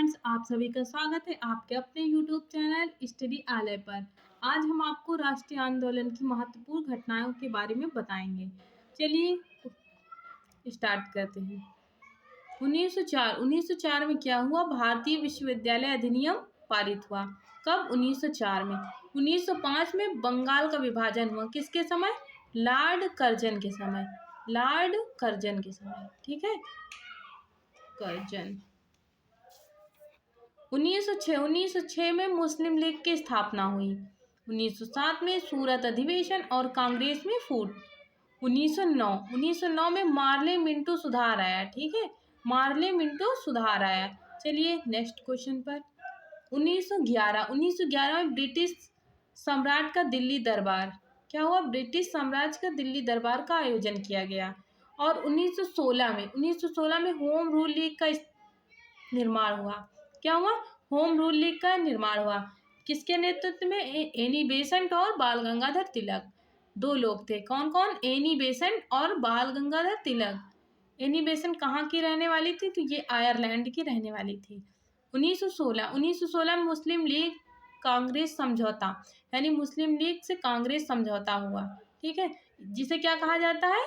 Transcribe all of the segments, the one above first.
Friends, आप सभी का स्वागत है आपके अपने यूट्यूब चैनल स्टडी आलय पर। आज हम आपको राष्ट्रीय आंदोलन की महत्वपूर्ण घटनाओं के बारे में बताएंगे। चलिए स्टार्ट करते हैं। 1904 में क्या हुआ? भारतीय विश्वविद्यालय अधिनियम पारित हुआ। कब? 1904 में। 1905 में बंगाल का विभाजन हुआ। किसके समय? लॉर्ड कर्जन के समय। लॉर्ड कर्जन के समय, ठीक है, कर्जन। 1906 में मुस्लिम लीग की स्थापना हुई। 1907 में सूरत अधिवेशन और कांग्रेस में फूट। 1909 में मार्ले मिंटो सुधार आया, ठीक है, मार्ले मिंटो सुधार आया। चलिए नेक्स्ट क्वेश्चन पर। 1911 में ब्रिटिश सम्राट का दिल्ली दरबार क्या हुआ? ब्रिटिश साम्राज्य का दिल्ली दरबार का आयोजन किया गया। और 1916 में होम रूल लीग का निर्माण हुआ। क्या हुआ? होम रूल लीग का निर्माण हुआ। किसके नेतृत्व में? एनी बेसेंट और बाल गंगाधर तिलक, दो लोग थे। कौन कौन? एनी बेसेंट और बाल गंगाधर तिलक। एनी बेसेंट कहाँ की रहने वाली थी? तो ये आयरलैंड की रहने वाली थी। 1916 में मुस्लिम लीग कांग्रेस समझौता, यानी मुस्लिम लीग से कांग्रेस समझौता हुआ, ठीक है, जिसे क्या कहा जाता है?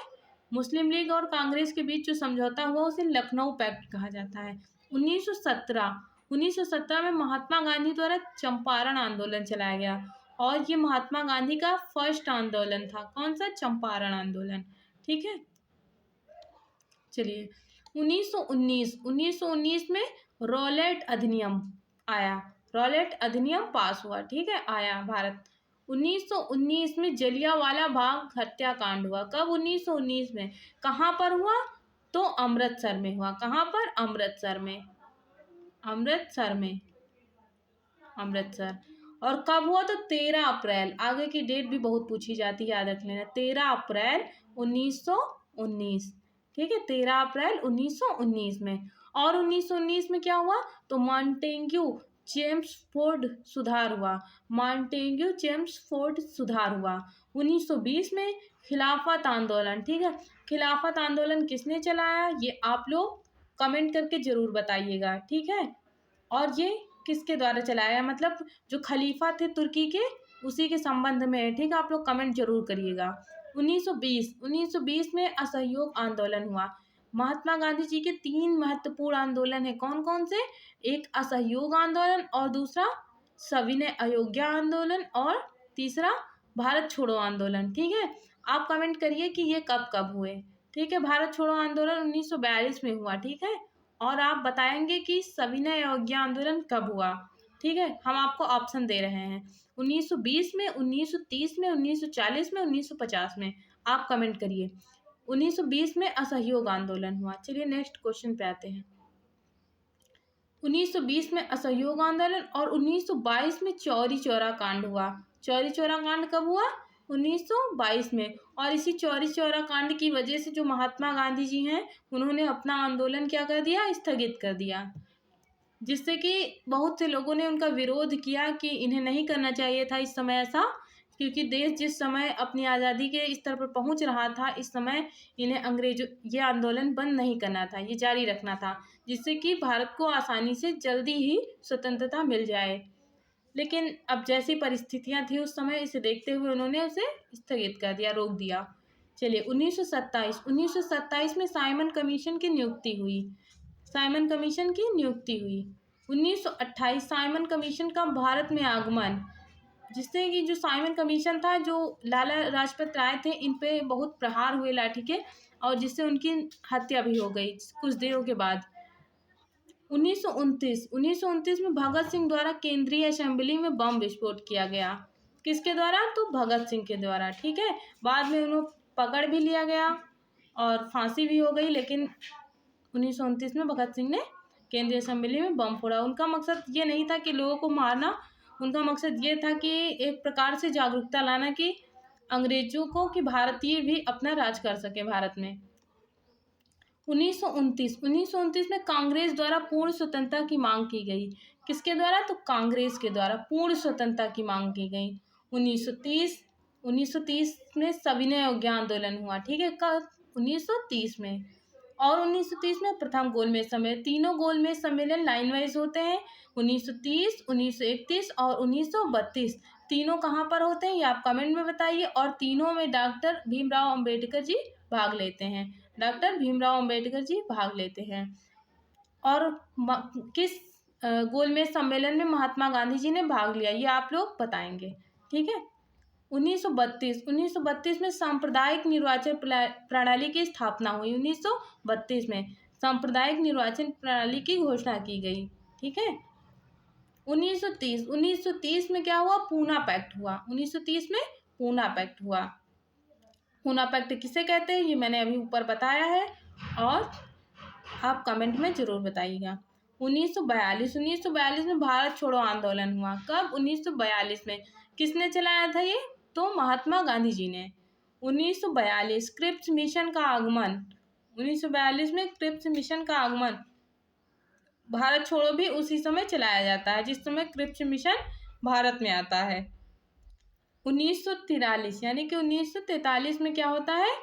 मुस्लिम लीग और कांग्रेस के बीच जो समझौता हुआ उसे लखनऊ पैक्ट कहा जाता है। 1917 में महात्मा गांधी द्वारा चंपारण आंदोलन चलाया गया और ये महात्मा गांधी का फर्स्ट आंदोलन था। कौन सा? चंपारण आंदोलन, ठीक है। चलिए 1919 में रॉलेट अधिनियम आया। रॉलेट अधिनियम पास हुआ, ठीक है, आया भारत। 1919 में जलियांवाला बाग हत्याकांड हुआ। कब? 1919 में। कहाँ पर हुआ? तो अमृतसर में हुआ। कहाँ पर? अमृतसर में। अमृतसर में, अमृतसर। और कब हुआ? तो 13 अप्रैल। आगे की डेट भी बहुत पूछी जाती है, याद रख लेना। 13 अप्रैल 1919, ठीक है, 13 अप्रैल 1919 में। और 1919 में क्या हुआ? तो मॉन्टेग्यू चेम्सफोर्ड सुधार हुआ। मॉन्टेग्यू चेम्सफोर्ड सुधार हुआ। 1920 में खिलाफत आंदोलन, ठीक है। खिलाफत आंदोलन किसने चलाया? ये आप लोग कमेंट करके जरूर बताइएगा, ठीक है। और ये किसके द्वारा चलाया, मतलब जो खलीफा थे तुर्की के, उसी के संबंध में है, ठीक है। आप लोग कमेंट जरूर करिएगा। 1920 में असहयोग आंदोलन हुआ। महात्मा गांधी जी के 3 महत्वपूर्ण आंदोलन है। कौन कौन से? एक असहयोग आंदोलन, और दूसरा सविनय अवज्ञा आंदोलन, और तीसरा भारत छोड़ो आंदोलन, ठीक है। आप कमेंट करिए कि ये कब कब हुए, ठीक है। भारत छोड़ो आंदोलन 1942 में हुआ, ठीक है। और आप बताएंगे कि सविनय अवज्ञा आंदोलन कब हुआ, ठीक है। हम आपको ऑप्शन दे रहे हैं 1920 में, 1930 में, 1940 में, 1950 में। आप कमेंट करिए। 1920 में असहयोग आंदोलन हुआ। चलिए नेक्स्ट क्वेश्चन पे आते हैं। 1920 में असहयोग आंदोलन और 1922 में चौरी चौरा कांड हुआ। चौरी चौरा कांड कब हुआ? 1922 में। और इसी चौरी चौरा कांड की वजह से जो महात्मा गांधी जी हैं, उन्होंने अपना आंदोलन क्या कर दिया? स्थगित कर दिया, जिससे कि बहुत से लोगों ने उनका विरोध किया कि इन्हें नहीं करना चाहिए था इस समय ऐसा, क्योंकि देश जिस समय अपनी आज़ादी के स्तर पर पहुंच रहा था, इस समय इन्हें अंग्रेजों ये आंदोलन बंद नहीं करना था, ये जारी रखना था, जिससे कि भारत को आसानी से जल्दी ही स्वतंत्रता मिल जाए। लेकिन अब जैसी परिस्थितियां थी उस समय, इसे देखते हुए उन्होंने उसे स्थगित कर दिया, रोक दिया। चलिए 1927 में साइमन कमीशन की नियुक्ति हुई। साइमन कमीशन की नियुक्ति हुई। 1928 साइमन कमीशन का भारत में आगमन, जिससे कि जो साइमन कमीशन था, जो लाला लाजपत राय थे, इन पे बहुत प्रहार हुए लाठी के, और जिससे उनकी हत्या भी हो गई कुछ दिनों के बाद। 1929 में भगत सिंह द्वारा केंद्रीय असेंबली में बम विस्फोट किया गया। किसके द्वारा? तो भगत सिंह के द्वारा, ठीक है। बाद में उन्हें पकड़ भी लिया गया और फांसी भी हो गई, लेकिन 1929 में भगत सिंह ने केंद्रीय असेंबली में बम फोड़ा। उनका मकसद ये नहीं था कि लोगों को मारना, उनका मकसद ये था कि एक प्रकार से जागरूकता लाना कि अंग्रेजों को, कि भारतीय भी अपना राज कर सके भारत में। 1929 में कांग्रेस द्वारा पूर्ण स्वतंत्रता की मांग की गई। किसके द्वारा? तो कांग्रेस के द्वारा पूर्ण स्वतंत्रता की मांग की गई। 1930 में सविनय अवज्ञा आंदोलन हुआ, ठीक है, कब? 1930 में। और 1930 में प्रथम गोलमेज सम्मेलन। तीनों गोलमेज सम्मेलन लाइन वाइज होते हैं, 1930, 1931 और 1932। तीनों कहाँ पर होते हैं ये आप कमेंट में बताइए। और तीनों में डॉक्टर भीमराव अंबेडकर जी भाग लेते हैं, डॉक्टर भीमराव अंबेडकर जी भाग लेते हैं। और किस गोलमेज सम्मेलन में महात्मा गांधी जी ने भाग लिया ये आप लोग बताएंगे, ठीक है। 1932 में सांप्रदायिक निर्वाचन प्रणाली की स्थापना हुई। 1932 में सांप्रदायिक निर्वाचन प्रणाली की घोषणा की गई, ठीक है। 1930 में क्या हुआ, पूना पैक्ट हुआ। 1930 में पूना पैक्ट हुआ। पूना पैक्ट किसे कहते हैं ये मैंने अभी ऊपर बताया है, और आप कमेंट में जरूर बताइएगा। 1942 में भारत छोड़ो आंदोलन हुआ। कब, 1942 में। किसने चलाया था ये, तो महात्मा गांधी जी ने। 1942 क्रिप्स मिशन का आगमन। 1942 में क्रिप्स मिशन का आगमन। भारत छोड़ो भी उसी समय चलाया जाता है जिस समय क्रिप्स मिशन भारत में आता है। 1943 यानी कि 1943 में क्या होता है,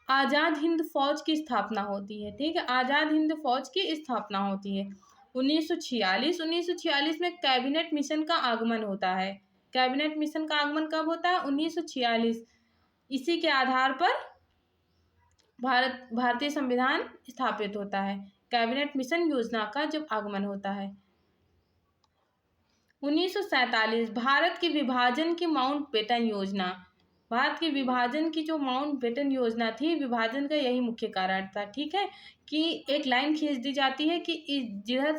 आज़ाद हिंद फौज की स्थापना होती है, ठीक है। आज़ाद हिंद फौज की स्थापना होती है। 1946 में कैबिनेट मिशन का आगमन होता है। कैबिनेट मिशन का आगमन कब होता है, 1946। इसी के आधार पर भारतीय संविधान स्थापित होता है। कैबिनेट मिशन योजना का जब आगमन होता है। 1947 भारत के विभाजन की माउंटबेटन योजना। भारत के विभाजन की जो माउंटबेटन योजना थी, विभाजन का यही मुख्य कारण था, ठीक है, कि एक लाइन खींच दी जाती है कि जिधर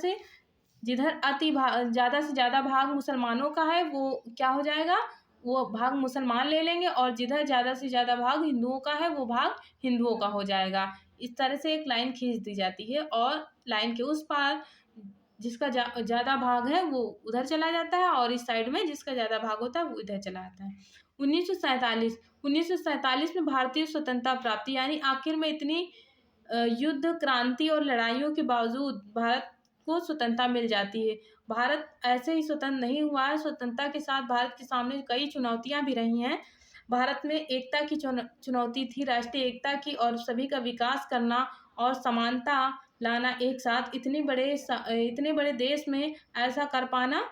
ज़्यादा से ज़्यादा भाग मुसलमानों का है वो क्या हो जाएगा, वो भाग मुसलमान ले लेंगे, और जिधर ज़्यादा से ज़्यादा भाग हिंदुओं का है वो भाग हिंदुओं का हो जाएगा। इस तरह से एक लाइन खींच दी जाती है, और लाइन के उस पार जिसका ज़्यादा भाग है वो उधर चला जाता है, और इस साइड में जिसका ज़्यादा भाग होता है वो इधर चला जाता है। 1947 में भारतीय स्वतंत्रता प्राप्ति, यानी आखिर में इतनी युद्ध, क्रांति और लड़ाइयों के बावजूद भारत को स्वतंत्रता मिल जाती है। भारत ऐसे ही स्वतंत्र नहीं हुआ है, स्वतंत्रता के साथ भारत के सामने कई चुनौतियां भी रही हैं। भारत में एकता की चुनौती थी, राष्ट्रीय एकता की, और सभी का विकास करना और समानता लाना एक साथ। इतने बड़े देश में ऐसा कर पाना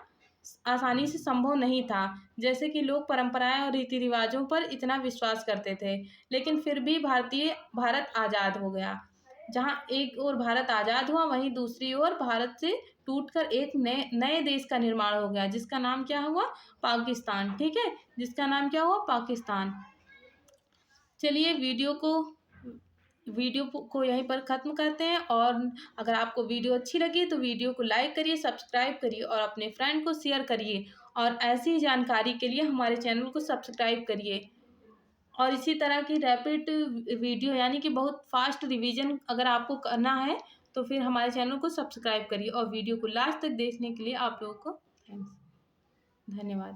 आसानी से संभव नहीं था। जैसे कि लोग परंपराएं और रीति रिवाजों पर इतना विश्वास करते थे, लेकिन फिर भी भारत आज़ाद हो गया। जहाँ एक ओर भारत आज़ाद हुआ, वहीं दूसरी ओर भारत से टूटकर एक नए देश का निर्माण हो गया, जिसका नाम क्या हुआ, पाकिस्तान, ठीक है, जिसका नाम क्या हुआ, पाकिस्तान। चलिए वीडियो को यहीं पर ख़त्म करते हैं, और अगर आपको वीडियो अच्छी लगी तो वीडियो को लाइक करिए, सब्सक्राइब करिए और अपने फ्रेंड को शेयर करिए, और ऐसी जानकारी के लिए हमारे चैनल को सब्सक्राइब करिए। और इसी तरह की रैपिड वीडियो यानी कि बहुत फास्ट रिवीजन अगर आपको करना है तो फिर हमारे चैनल को सब्सक्राइब करिए, और वीडियो को लास्ट तक देखने के लिए आप लोगों को थैंक्स, धन्यवाद।